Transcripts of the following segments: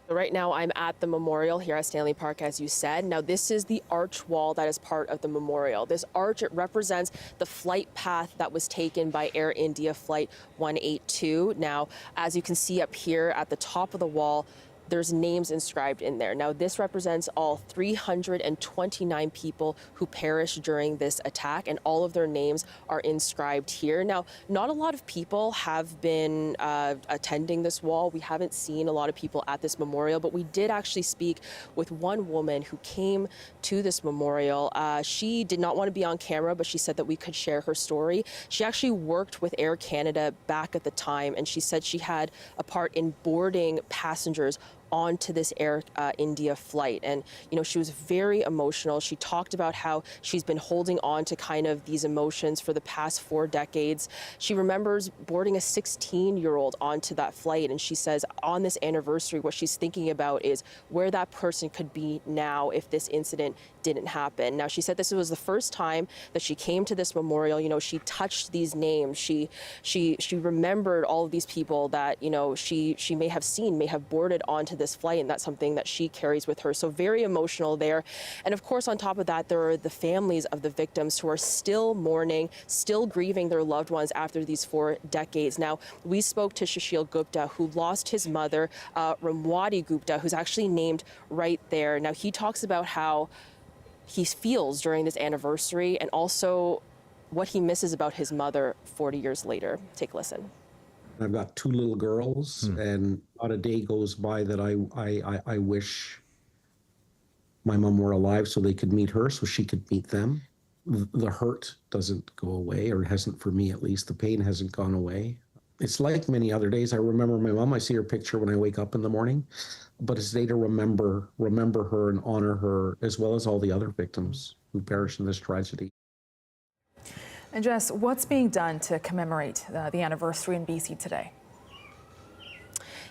Right now, I'm at the memorial here at Stanley Park, as you said. Now, this is the arch wall that is part of the memorial. This arch, it represents the flight path that was taken by Air India Flight 182. Now, as you can see up here at the top of the wall, there's names inscribed in there. Now, this represents all 329 people who perished during this attack, and all of their names are inscribed here. Now, not a lot of people have been attending this wall. We haven't seen a lot of people at this memorial, but we did actually speak with one woman who came to this memorial. She did not want to be on camera, but she said that we could share her story. She actually worked with Air Canada back at the time, and she said she had a part in boarding passengers onto this Air India flight. And, you know, she was very emotional. She talked about how she's been holding on to kind of these emotions for the past 4 decades. She remembers boarding a 16-year-old onto that flight. And she says on this anniversary, what she's thinking about is where that person could be now if this incident didn't happen. Now, she said this was the first time that she came to this memorial. You know, she touched these names. She remembered all of these people that, you know, she may have seen, may have boarded onto this flight, and that's something that she carries with her. So very emotional there. And of course, on top of that, there are the families of the victims who are still mourning, still grieving their loved ones after these 4 decades. Now, we spoke to Shashil Gupta, who lost his mother, Ramwati Gupta, who's actually named right there. Now, he talks about how he feels during this anniversary and also what he misses about his mother 40 years later. Take a listen. I've got 2 little girls, and not a day goes by that I wish my mom were alive so they could meet her, so she could meet them. The hurt doesn't go away, or it hasn't for me at least. The pain hasn't gone away. It's like many other days. I remember my mom. I see her picture when I wake up in the morning, but it's a day to remember her and honor her, as well as all the other victims who perished in this tragedy. And Jess, what's being done to commemorate the anniversary in BC today?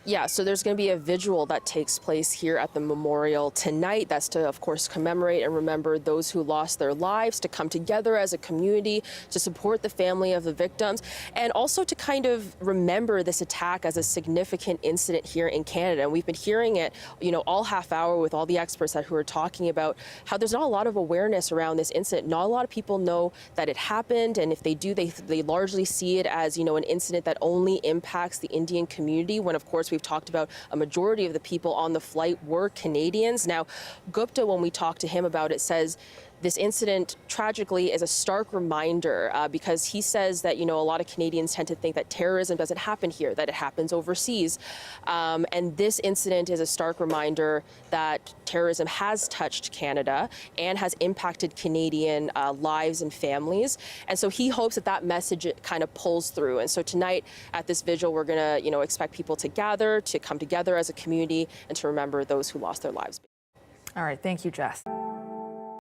Yeah, so there's going to be a vigil that takes place here at the memorial tonight. That's to, of course, commemorate and remember those who lost their lives, to come together as a community, to support the family of the victims, and also to kind of remember this attack as a significant incident here in Canada. And we've been hearing it, you know, all half hour with all the experts who are talking about how there's not a lot of awareness around this incident. Not a lot of people know that it happened, and if they do, they largely see it as, you know, an incident that only impacts the Indian community, when, of course, we've talked about a majority of the people on the flight were Canadians. Now, Gupta, when we talked to him about it, says this incident tragically is a stark reminder because he says that, you know, a lot of Canadians tend to think that terrorism doesn't happen here, that it happens overseas. And this incident is a stark reminder that terrorism has touched Canada and has impacted Canadian lives and families. And so he hopes that that message kind of pulls through. And so tonight at this vigil, we're going to, you know, expect people to gather, to come together as a community and to remember those who lost their lives. All right. Thank you, Jess.